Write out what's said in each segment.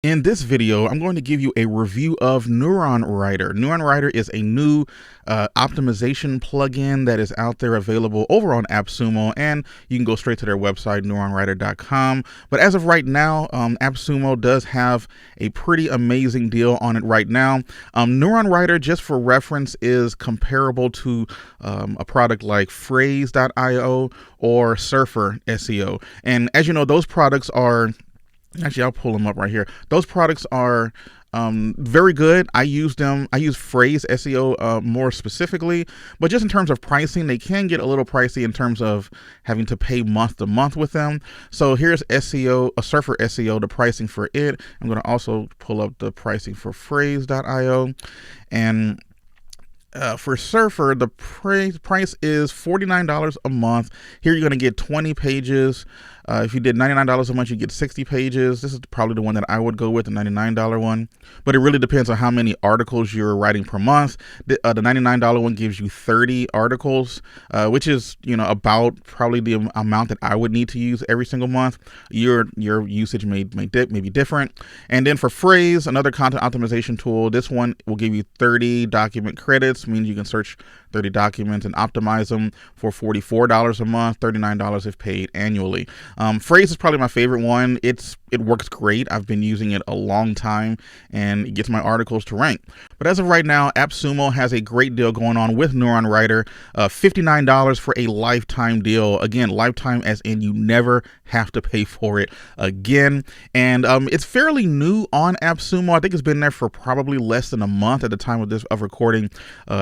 In this video, I'm going to give you a review of Neuron Writer. Neuron Writer is a new optimization plugin that is out there available over on AppSumo, and you can go straight to their website, neuronwriter.com. But as of right now, AppSumo does have a pretty amazing deal on it right now. Neuron Writer, just for reference, is comparable to a product like Frase.io or SurferSEO. And as you know, those products are actually, I'll pull them up right here. Those products are very good. I use them. I use Frase SEO more specifically, but just in terms of pricing, they can get a little pricey in terms of having to pay month to month with them. So here's SEO, a Surfer SEO, the pricing for it. I'm going to also pull up the pricing for Frase.io, and for Surfer, the price is $49 a month. Here you're going to get 20 pages. If you did $99 a month, you get 60 pages. This is probably the one that I would go with, the $99 one. But it really depends on how many articles you're writing per month. The $99 one gives you 30 articles, which is about probably the amount that I would need to use every single month. Your usage may be different. And then for Frase, another content optimization tool, this one will give you 30 document credits. Means you can search 30 documents and optimize them for $44 a month, $39 if paid annually. Frase is probably my favorite one. It works great. I've been using it a long time, and it gets my articles to rank. But as of right now, AppSumo has a great deal going on with Neuron Writer, $59 for a lifetime deal. Again, lifetime as in you never have to pay for it again. And it's fairly new on AppSumo. I think it's been there for probably less than a month at the time of recording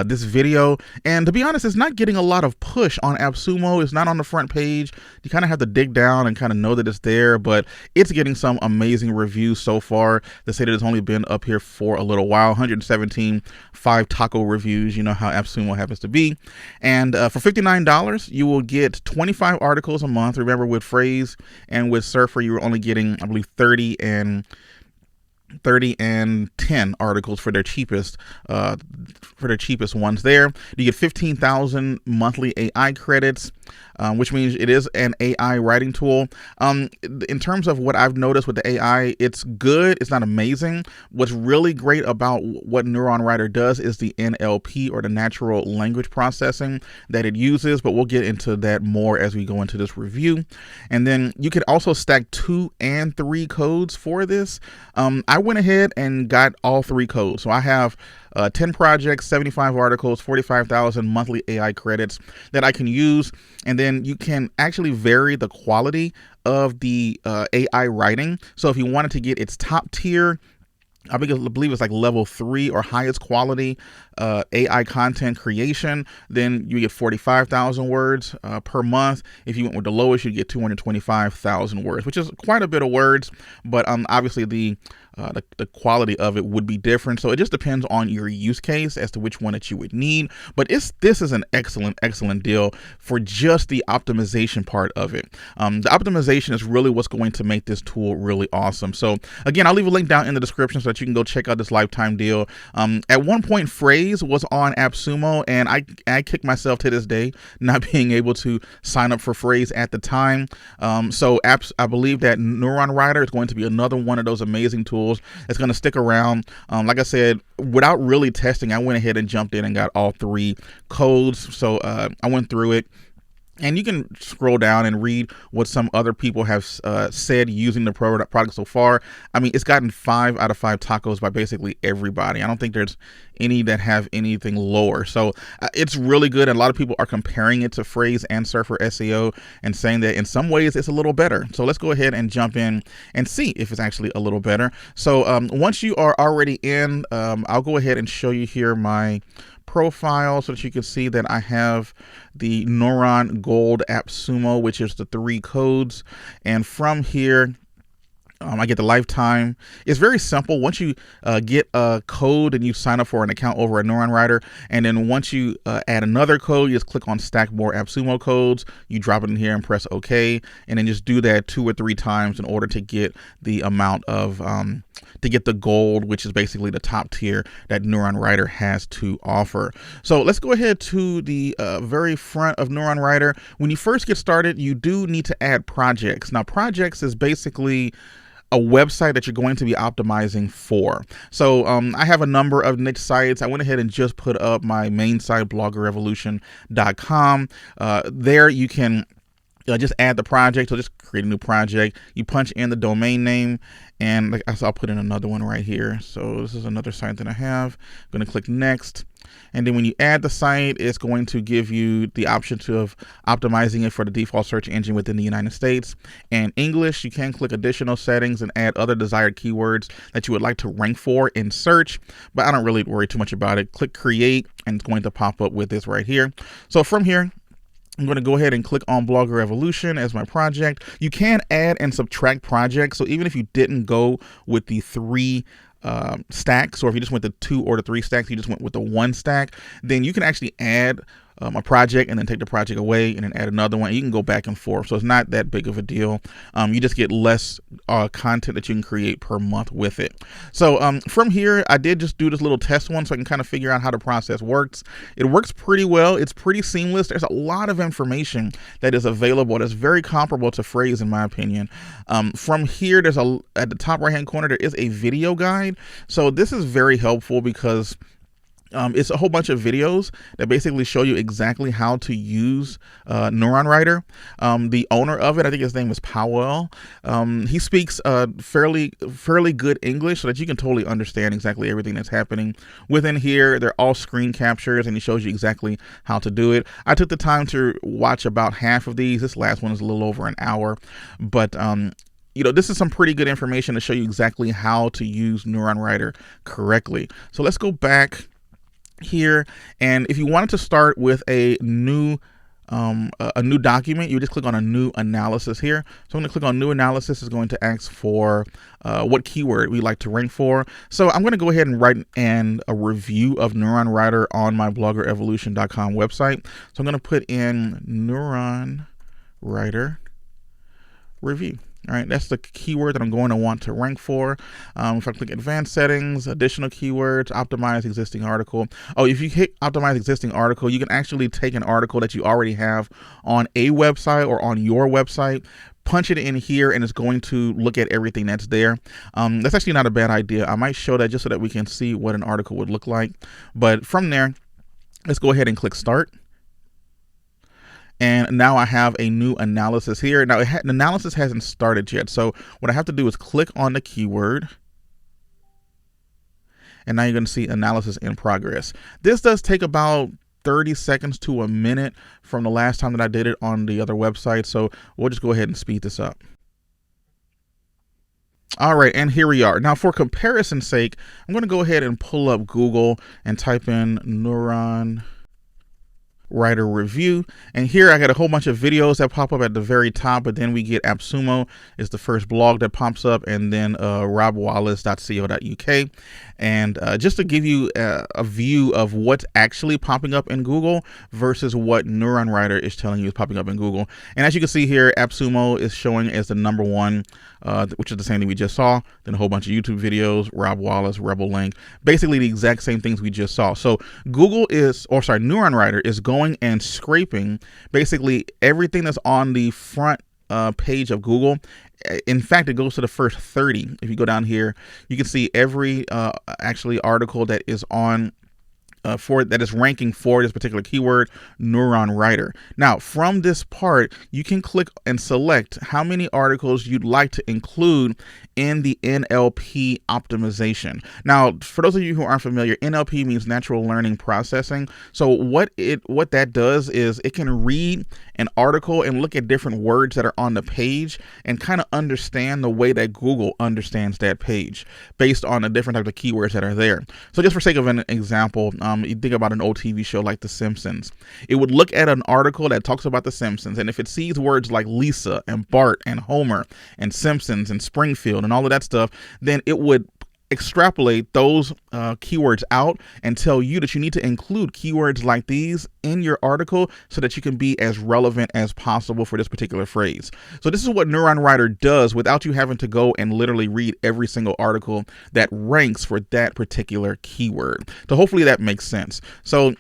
this video. And to be honest, it's not getting a lot of push on AppSumo. It's not on the front page. You kind of have to dig down and kind of know that it's there, but it's getting some amazing reviews so far. They say that it's only been up here for a little while. 117 5-taco reviews. You know how AppSumo happens to be. And for $59, you will get 25 articles a month. Remember, with Frase and with Surfer, you were only getting, I believe, 30 and 10 articles for their cheapest ones there. You get 15,000 monthly AI credits, which means it is an AI writing tool. In terms of what I've noticed with the AI, it's good. It's not amazing. What's really great about what Neuron Writer does is the NLP, or the natural language processing that it uses, but we'll get into that more as we go into this review. And then you can also stack 2 and 3 codes for this. I went ahead and got all 3 codes. So I have 10 projects, 75 articles, 45,000 monthly AI credits that I can use. And then you can actually vary the quality of the AI writing. So if you wanted to get its top tier, I believe it's like level 3 or highest quality AI content creation, then you get 45,000 words per month. If you went with the lowest, you get 225,000 words, which is quite a bit of words. But obviously the quality of it would be different. So it just depends on your use case as to which one that you would need. But this is an excellent deal for just the optimization part of it. The optimization is really what's going to make this tool really awesome. So again, I'll leave a link down in the description so that you can go check out this lifetime deal. At one point, Frase was on AppSumo, and I kick myself to this day not being able to sign up for Frase at the time. So I believe that Neuron Writer is going to be another one of those amazing tools. It's going to stick around. Like I said, without really testing, I went ahead and jumped in and got all 3 codes. So I went through it. And you can scroll down and read what some other people have said using the product so far. I mean, it's gotten 5 out of 5 tacos by basically everybody. I don't think there's any that have anything lower. So it's really good. And a lot of people are comparing it to Frase and Surfer SEO and saying that in some ways it's a little better. So let's go ahead and jump in and see if it's actually a little better. So once you are already in, I'll go ahead and show you here my profile so that you can see that I have the Neuron Gold AppSumo, which is the 3 codes. And from here, I get the lifetime. It's very simple. Once you get a code and you sign up for an account over at Neuron Writer, and then once you add another code, you just click on stack more AppSumo codes. You drop it in here and press OK, and then just do that 2 or 3 times in order to get the amount of to get the gold, which is basically the top tier that Neuron Writer has to offer. So let's go ahead to the very front of Neuron Writer. When you first get started, you do need to add projects. Now, projects is basically a website that you're going to be optimizing for. So I have a number of niche sites. I went ahead and just put up my main site, bloggerrevolution.com. There you can just add the project. So just create a new project. You punch in the domain name, and like I'll put in another one right here. So this is another site that I have. I'm going to click next. And then when you add the site, it's going to give you the option of optimizing it for the default search engine within the United States and English. You can click additional settings and add other desired keywords that you would like to rank for in search, but I don't really worry too much about it. Click create, and it's going to pop up with this right here. So from here, I'm going to go ahead and click on Blogger Revolution as my project. You can add and subtract projects. So even if you didn't go with the 3 stacks, or if you just went the 2 or the 3 stacks, you just went with the 1 stack, then you can actually add a project and then take the project away and then add another one. You can go back and forth, so it's not that big of a deal. You just get less content that you can create per month with it. So from here, I did just do this little test one so I can kind of figure out how the process works. It works pretty well. It's pretty seamless. There's a lot of information that is available that's very comparable to Frase, in my opinion. From here, there's at the top right hand corner, there is a video guide. So this is very helpful because it's a whole bunch of videos that basically show you exactly how to use Neuron Writer. The owner of it, I think his name is Powell. He speaks fairly good English so that you can totally understand exactly everything that's happening within here. They're all screen captures, and he shows you exactly how to do it. I took the time to watch about half of these. This last one is a little over an hour, but this is some pretty good information to show you exactly how to use Neuron Writer correctly. So let's go back here, and if you wanted to start with a new document, you just click on a new analysis here. So I'm going to click on new analysis. It's going to ask for what keyword we like to rank for. So I'm going to go ahead and write a review of Neuron Writer on my bloggerevolution.com website. So I'm going to put in Neuron Writer review. All right, that's the keyword that I'm going to want to rank for. If I click advanced settings, additional keywords, optimize existing article. Oh, if you hit optimize existing article, you can actually take an article that you already have on a website or on your website, punch it in here, and it's going to look at everything that's there. That's actually not a bad idea. I might show that just so that we can see what an article would look like. But from there, let's go ahead and click start. And now I have a new analysis here. Now the analysis hasn't started yet. So what I have to do is click on the keyword. And now you're going to see analysis in progress. This does take about 30 seconds to a minute from the last time that I did it on the other website. So we'll just go ahead and speed this up. All right, and here we are. Now for comparison's sake, I'm going to go ahead and pull up Google and type in Neuron Writer review, and here I got a whole bunch of videos that pop up at the very top, but then we get AppSumo is the first blog that pops up, and then robwallace.co.uk. And just to give you a view of what's actually popping up in Google versus what Neuron Writer is telling you is popping up in Google. And as you can see here, AppSumo is showing as the #1, which is the same thing we just saw. Then a whole bunch of YouTube videos, Rob Wallace, Rebel Link, basically the exact same things we just saw. So Neuron Writer is going and scraping basically everything that's on the front page of Google. In fact, it goes to the first 30. If you go down here, you can see every actually article that is on that is ranking for this particular keyword, Neuron Writer. Now, from this part, you can click and select how many articles you'd like to include in the NLP optimization. Now, for those of you who aren't familiar, NLP means natural learning processing. So what that does is it can read an article and look at different words that are on the page and kind of understand the way that Google understands that page based on the different types of keywords that are there. So just for sake of an example, you think about an old TV show like The Simpsons. It would look at an article that talks about The Simpsons, and if it sees words like Lisa and Bart and Homer and Simpsons and Springfield and all of that stuff, then it would extrapolate those keywords out and tell you that you need to include keywords like these in your article so that you can be as relevant as possible for this particular phrase. So this is what Neuron Writer does without you having to go and literally read every single article that ranks for that particular keyword. So hopefully that makes sense. So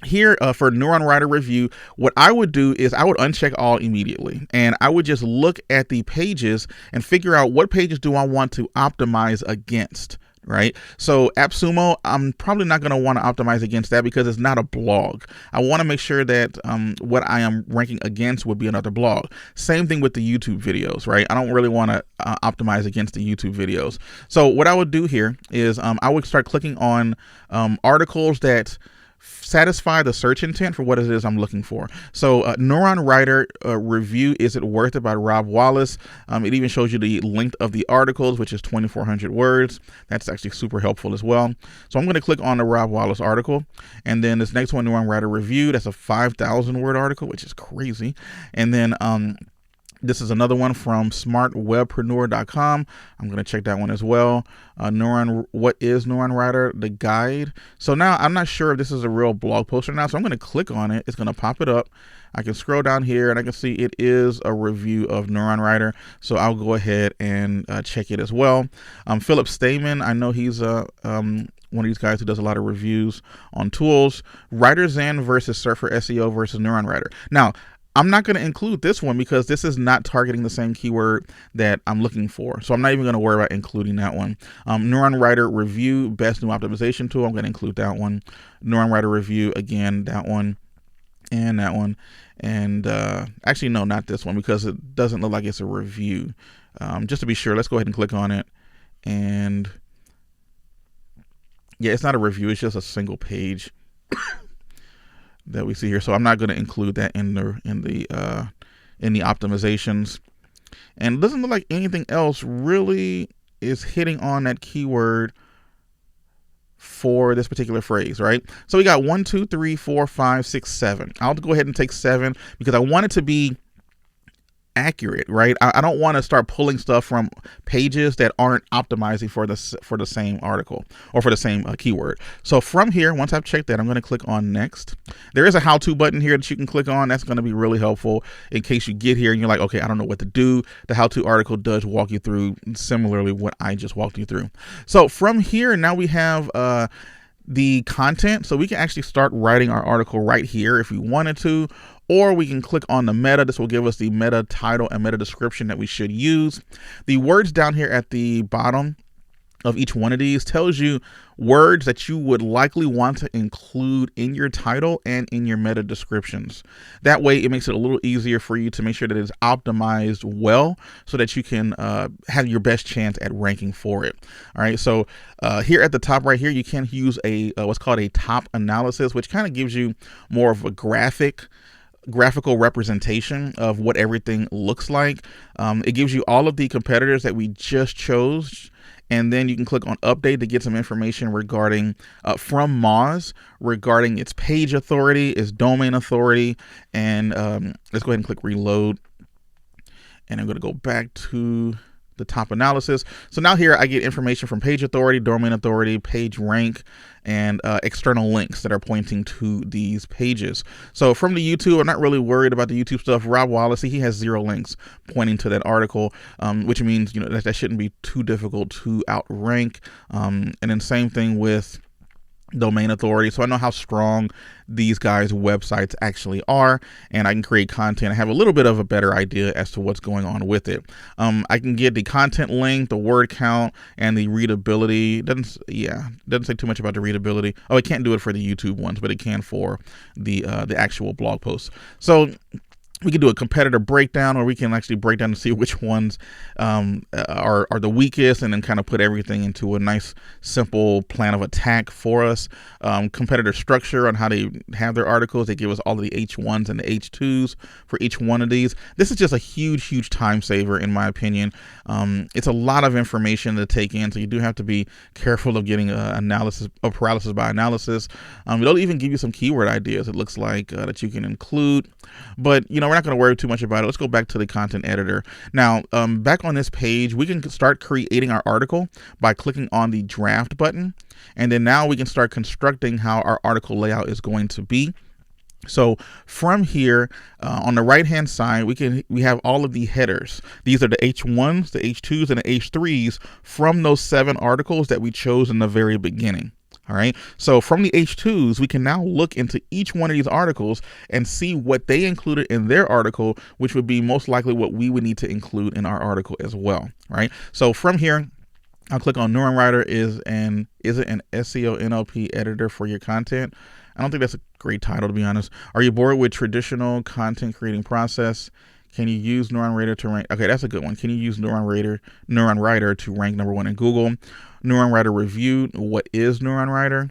here for Neuron Writer review, what I would do is I would uncheck all immediately, and I would just look at the pages and figure out what pages do I want to optimize against. Right. So AppSumo, I'm probably not going to want to optimize against that because it's not a blog. I want to make sure that what I am ranking against would be another blog. Same thing with the YouTube videos, right? I don't really want to optimize against the YouTube videos. So what I would do here is I would start clicking on articles that satisfy the search intent for what it is I'm looking for. So Neuron Writer review, Is It Worth It by Rob Wallace. It even shows you the length of the articles, which is 2,400 words. That's actually super helpful as well. So I'm going to click on the Rob Wallace article. And then this next one, Neuron Writer review, that's a 5,000 word article, which is crazy. And then this is another one from smartwebpreneur.com. I'm going to check that one as well. What is Neuron Writer? The guide. So now I'm not sure if this is a real blog post or not. So I'm going to click on it. It's going to pop it up. I can scroll down here and I can see it is a review of Neuron Writer. So I'll go ahead and check it as well. Philip Stamen, I know he's one of these guys who does a lot of reviews on tools. WriterZen versus SurferSEO versus Neuron Writer. Now, I'm not going to include this one because this is not targeting the same keyword that I'm looking for. So I'm not even going to worry about including that one. Neuron Writer review, best new optimization tool. I'm going to include that one. Neuron Writer review, again, that one and that one. And actually, no, not this one because it doesn't look like it's a review. Just to be sure, let's go ahead and click on it. And yeah, it's not a review. It's just a single page that we see here. So I'm not going to include that in the optimizations. And it doesn't look like anything else really is hitting on that keyword for this particular phrase, right? So we got 1, 2, 3, 4, 5, 6, 7. I'll go ahead and take 7 because I want it to be accurate, right? I don't want to start pulling stuff from pages that aren't optimizing for the same article or for the same keyword. So from here, once I've checked that, I'm going to click on next. There is a how-to button here that you can click on. That's going to be really helpful in case you get here and you're like, okay, I don't know what to do. The how-to article does walk you through similarly what I just walked you through. So from here, now we have the content. So we can actually start writing our article right here if we wanted to, or we can click on the meta. This will give us the meta title and meta description that we should use. The words down here at the bottom of each one of these tells you words that you would likely want to include in your title and in your meta descriptions. That way it makes it a little easier for you to make sure that it's optimized well so that you can have your best chance at ranking for it. All right, so here at the top right here, you can use a what's called a top analysis, which kind of gives you more of a graphical representation of what everything looks like. It gives you all of the competitors that we just chose, and then you can click on update to get some information regarding from Moz regarding its page authority, its domain authority, and let's go ahead and click reload. And I'm going to go back to the top analysis. So now here I get information from page authority, domain authority, page rank, and external links that are pointing to these pages. So from the YouTube, I'm not really worried about the YouTube stuff. Rob Wallace, he has 0 links pointing to that article, which means that shouldn't be too difficult to outrank. And then same thing with domain authority. So I know how strong these guys' websites actually are, and I can create content. I have a little bit of a better idea as to what's going on with it. I can get the content length, the word count, and the readability. Doesn't say too much about the readability. Oh, it can't do it for the YouTube ones, but it can for the actual blog posts. So we can do a competitor breakdown, or we can actually break down to see which ones are the weakest, and then kind of put everything into a nice, simple plan of attack for us. Competitor structure on how they have their articles. They give us all of the H1s and the H2s for each one of these. This is just a huge, huge time saver, in my opinion. It's a lot of information to take in, so you do have to be careful of getting paralysis by analysis. It'll even give you some keyword ideas, it looks like, that you can include. But, we're not going to worry too much about it. Let's go back to the content editor. Now, back on this page, we can start creating our article by clicking on the draft button. And then now we can start constructing how our article layout is going to be. So from here, on the right-hand side, we have all of the headers. These are the H1s, the H2s, and the H3s from those 7 articles that we chose in the very beginning. All right. So from the H2s, we can now look into each one of these articles and see what they included in their article, which would be most likely what we would need to include in our article as well. Right. So from here, I'll click on Neuron Writer is it an SEO NLP editor for your content? I don't think that's a great title, to be honest. Are you bored with traditional content creating process? Can you use Neuron Writer to rank? Okay, that's a good one. Can you use Neuron Writer to rank #1 in Google? Neuron Writer review. What is Neuron Writer?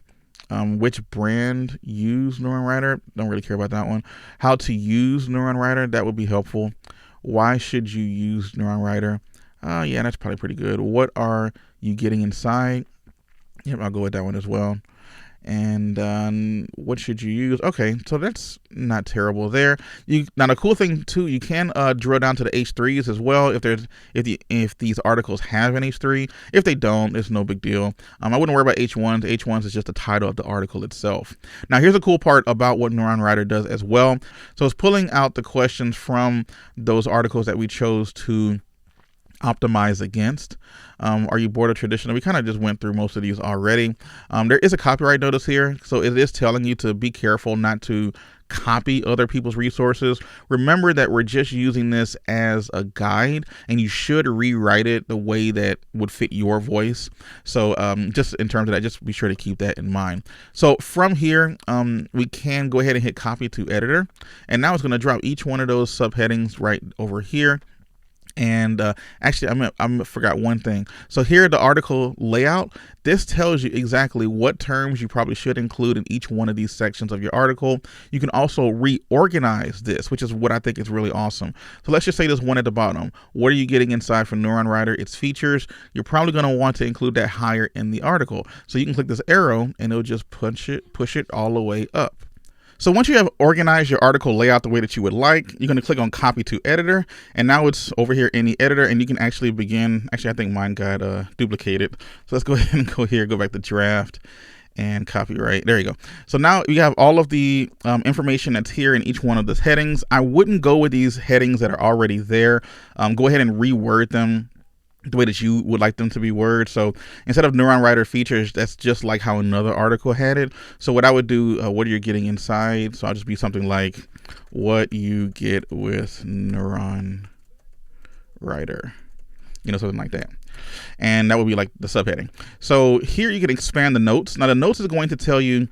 Which brand use Neuron Writer? Don't really care about that one. How to use Neuron Writer? That would be helpful. Why should you use Neuron Writer? Yeah, that's probably pretty good. What are you getting inside? Yep, I'll go with that one as well. And what should you use? Okay, so that's not terrible there. Now the cool thing too, you can drill down to the H3s as well if these articles have an H3. If they don't, it's no big deal. I wouldn't worry about H1s. H1s is just the title of the article itself. Now here's a cool part about what Neuron Writer does as well. So it's pulling out the questions from those articles that we chose to optimize against. Are you bored of traditional? We kind of just went through most of these already. There is a copyright notice here, so it is telling you to be careful not to copy other people's resources. Remember that we're just using this as a guide, and you should rewrite it the way that would fit your voice. So just in terms of that, just be sure to keep that in mind. So from here, we can go ahead and hit copy to editor, and now it's going to drop each one of those subheadings right over here. And actually, I forgot one thing. So here, the article layout, this tells you exactly what terms you probably should include in each one of these sections of your article. You can also reorganize this, which is what I think is really awesome. So let's just say this one at the bottom. What are you getting inside from Neuron Writer? Its features. You're probably going to want to include that higher in the article. So you can click this arrow and it'll just push it all the way up. So once you have organized your article layout the way that you would like, you're going to click on copy to editor, and now it's over here in the editor, and you can actually begin. Actually, I think mine got duplicated. So let's go ahead and go back to draft and copyright. There you go. So now you have all of the information that's here in each one of the headings. I wouldn't go with these headings that are already there. Go ahead and reword them the way that you would like them to be worded. So instead of Neuron Writer features, that's just like how another article had it. So what I would do, what are you getting inside? So I'll just be something like what you get with Neuron Writer, something like that. And that would be like the subheading. So here you can expand the notes. Now the notes is going to tell you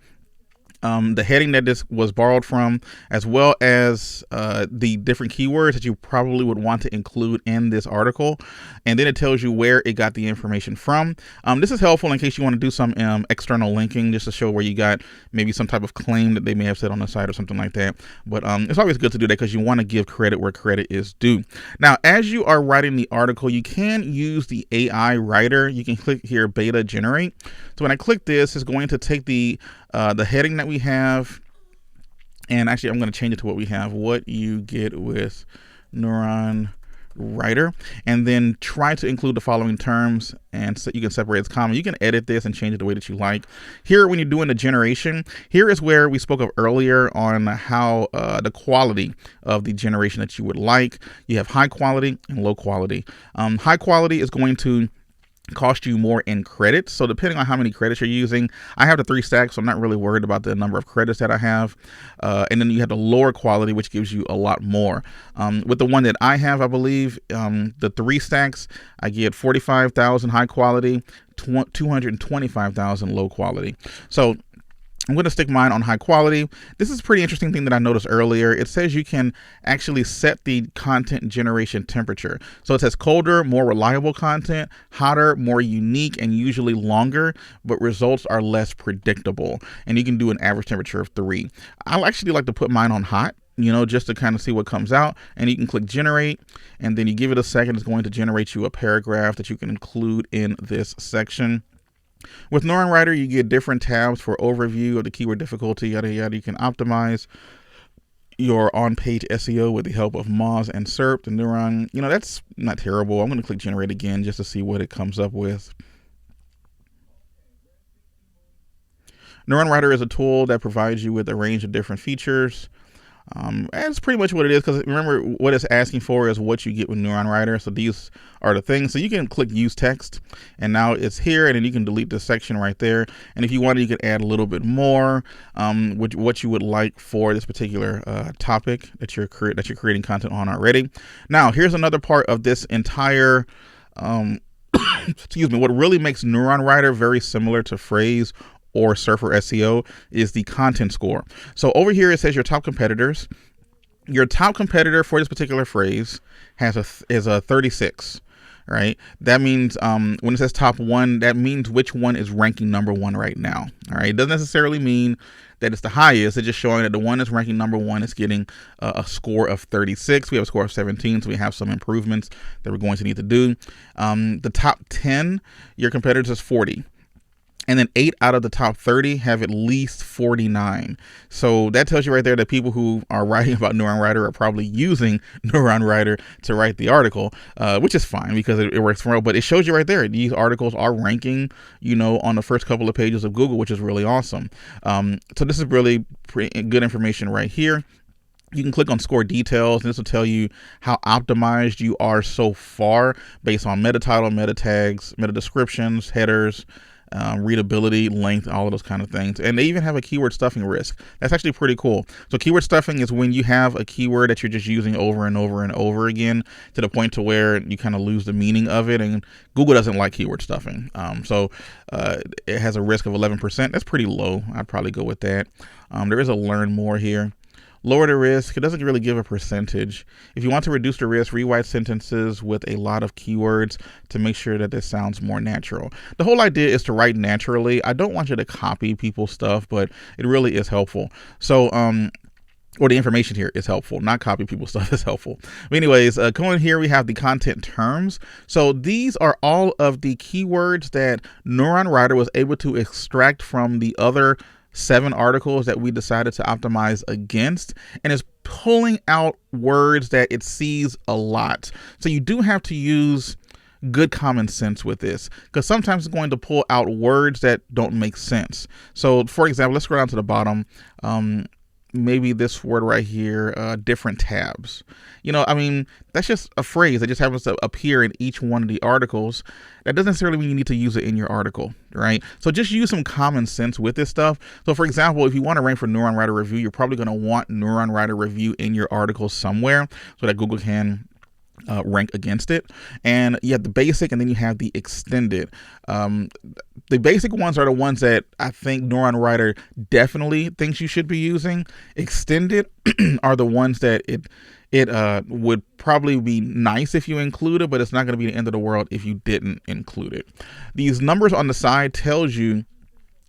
the heading that this was borrowed from, as well as the different keywords that you probably would want to include in this article. And then it tells you where it got the information from. This is helpful in case you want to do some external linking, just to show where you got maybe some type of claim that they may have said on the site or something like that. But it's always good to do that because you want to give credit where credit is due. Now, as you are writing the article, you can use the AI writer. You can click here, beta generate. So when I click this, it's going to take the heading that we have, and actually I'm going to change it to what we have, what you get with Neuron Writer, and then try to include the following terms, and so you can separate its comma. You can edit this and change it the way that you like. Here, when you're doing the generation, here is where we spoke of earlier on how the quality of the generation that you would like. You have high quality and low quality. High quality is going to cost you more in credits. So depending on how many credits you're using, I have the 3 stacks, so I'm not really worried about the number of credits that I have. And then you have the lower quality, which gives you a lot more. With the one that I have, I believe, the 3 stacks, I get 45,000 high quality, 225,000 low quality. So I'm going to stick mine on high quality. This is a pretty interesting thing that I noticed earlier. It says you can actually set the content generation temperature. So it says colder, more reliable content, hotter, more unique, and usually longer, but results are less predictable. And you can do an average temperature of 3. I actually like to put mine on hot, just to kind of see what comes out. And you can click generate, and then you give it a second. It's going to generate you a paragraph that you can include in this section. With Neuron Writer, you get different tabs for overview of the keyword difficulty, yada, yada. You can optimize your on-page SEO with the help of Moz and SERP. The Neuron, that's not terrible. I'm going to click generate again just to see what it comes up with. Neuron Writer is a tool that provides you with a range of different features. That's pretty much what it is, because remember, what it's asking for is what you get with Neuron Writer. So these are the things. So you can click use text, and now it's here, and then you can delete this section right there. And if you wanted, you could add a little bit more, what you would like for this particular topic that you're creating content on already. Now, here's another part of this entire excuse me. What really makes Neuron Writer very similar to Frase or SurferSEO is the content score. So over here it says your top competitors. Your top competitor for this particular phrase is a 36, right? That means when it says top one, that means which one is ranking number one right now. All right, it doesn't necessarily mean that it's the highest. It's just showing that the one that's ranking number one is getting a score of 36. We have a score of 17, so we have some improvements that we're going to need to do. The top 10, your competitors is 40. And then 8 out of the top 30 have at least 49. So that tells you right there that people who are writing about Neuron Writer are probably using Neuron Writer to write the article, which is fine because it works well. But it shows you right there, these articles are ranking, on the first couple of pages of Google, which is really awesome. So this is really good information right here. You can click on score details, and this will tell you how optimized you are so far based on meta title, meta tags, meta descriptions, headers, readability, length, all of those kind of things. And they even have a keyword stuffing risk. That's actually pretty cool. So keyword stuffing is when you have a keyword that you're just using over and over and over again to the point to where you kind of lose the meaning of it. And Google doesn't like keyword stuffing. So it has a risk of 11%. That's pretty low. I'd probably go with that. There is a learn more here. Lower the risk. It doesn't really give a percentage. If you want to reduce the risk, rewrite sentences with a lot of keywords to make sure that this sounds more natural. The whole idea is to write naturally. I don't want you to copy people's stuff, but it really is helpful. So, or the information here is helpful, not copy people's stuff is helpful. But anyways, going here, we have the content terms. So these are all of the keywords that Neuron Writer was able to extract from the other 7 articles that we decided to optimize against, and it's pulling out words that it sees a lot. So you do have to use good common sense with this, because sometimes it's going to pull out words that don't make sense. So for example, let's scroll down to the bottom. Maybe this word right here, different tabs. That's just a phrase that just happens to appear in each one of the articles. That doesn't necessarily mean you need to use it in your article, right? So just use some common sense with this stuff. So for example, if you want to rank for Neuron Writer Review, you're probably going to want Neuron Writer Review in your article somewhere so that Google can rank against it. And you have the basic, and then you have the extended. The basic ones are the ones that I think Neuron Writer definitely thinks you should be using. Extended are the ones that it would probably be nice if you included, but it's not going to be the end of the world if you didn't include it. These numbers on the side tells you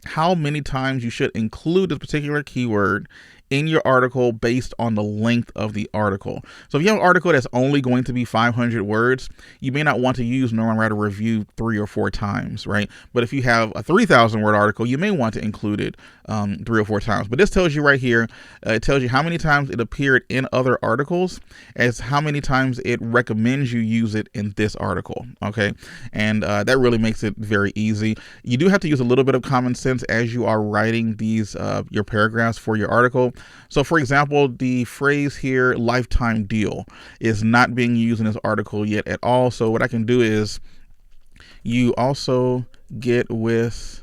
how many times you should include this particular keyword in your article based on the length of the article. So if you have an article that's only going to be 500 words, you may not want to use Neuron Writer Review 3 or 4 times, right? But if you have a 3,000 word article, you may want to include it 3 or 4 times. But this tells you right here, it tells you how many times it appeared in other articles as how many times it recommends you use it in this article, okay? And that really makes it very easy. You do have to use a little bit of common sense as you are writing these your paragraphs for your article. So for example, the phrase here, lifetime deal, is not being used in this article yet at all. So what I can do is, you also get with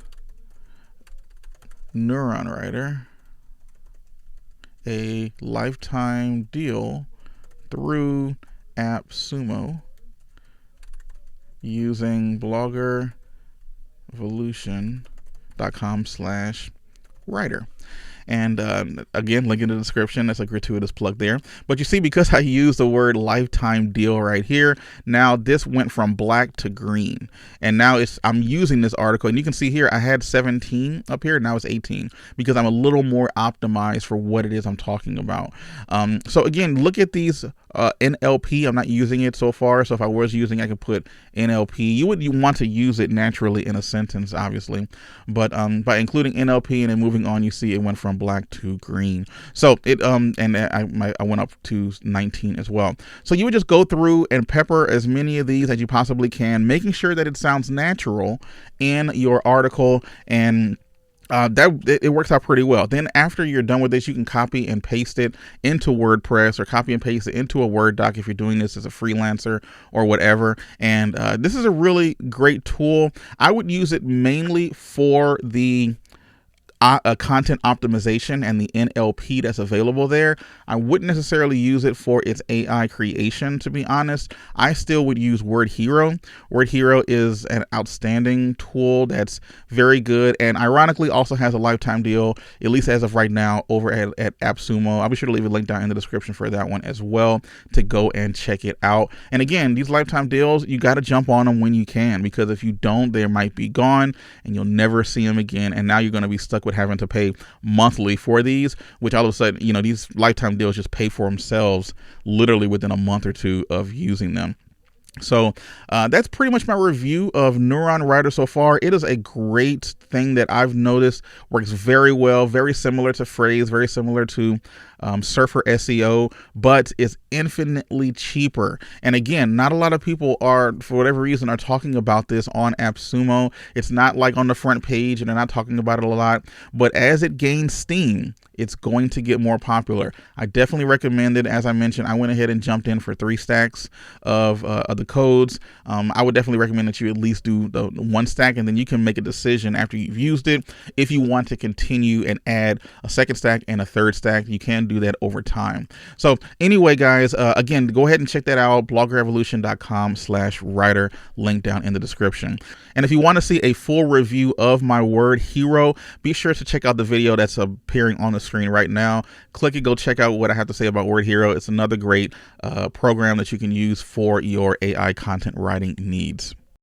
Neuron Writer a lifetime deal through AppSumo using bloggervolution.com/writer. And again, link in the description. That's a gratuitous plug there. But you see, because I used the word lifetime deal right here, now this went from black to green. And now I'm using this article. And you can see here, I had 17 up here. Now it's 18 because I'm a little more optimized for what it is I'm talking about. So again, look at these NLP. I'm not using it so far. So if I was using, I could put NLP. You want to use it naturally in a sentence, obviously. But by including NLP and then moving on, you see it went from black to green. So it and I went up to 19 as well. So you would just go through and pepper as many of these as you possibly can, making sure that it sounds natural in your article. And it works out pretty well. Then after you're done with this, you can copy and paste it into WordPress or copy and paste it into a Word doc if you're doing this as a freelancer or whatever. And this is a really great tool. I would use it mainly for the content optimization and the NLP that's available there. I wouldn't necessarily use it for its AI creation, to be honest. I still would use Word Hero. Word Hero is an outstanding tool that's very good, and ironically also has a lifetime deal, at least as of right now, over at AppSumo. I'll be sure to leave a link down in the description for that one as well to go and check it out. And again, these lifetime deals, you got to jump on them when you can, because if you don't, they might be gone and you'll never see them again. And now you're going to be stuck with having to pay monthly for these, which all of a sudden, you know, these lifetime deals just pay for themselves literally within a month or two of using them. So that's pretty much my review of Neuron Writer so far. It is a great thing that I've noticed works very well, very similar to Frase, very similar to SurferSEO, but it's infinitely cheaper. And again, not a lot of people are, for whatever reason, are talking about this on AppSumo. It's not like on the front page and they're not talking about it a lot, but as it gains steam, it's going to get more popular. I definitely recommend it. As I mentioned, I went ahead and jumped in for 3 stacks of the codes. I would definitely recommend that you at least do the 1 stack, and then you can make a decision after you've used it if you want to continue and add a 2nd stack and a 3rd stack. You can do that over time. So anyway, guys, again, go ahead and check that out, bloggerrevolution.com/writer, link down in the description. And if you want to see a full review of my Word Hero, be sure to check out the video that's appearing on the screen right now. Click it, go check out what I have to say about Word Hero. It's another great program that you can use for your AI content writing needs.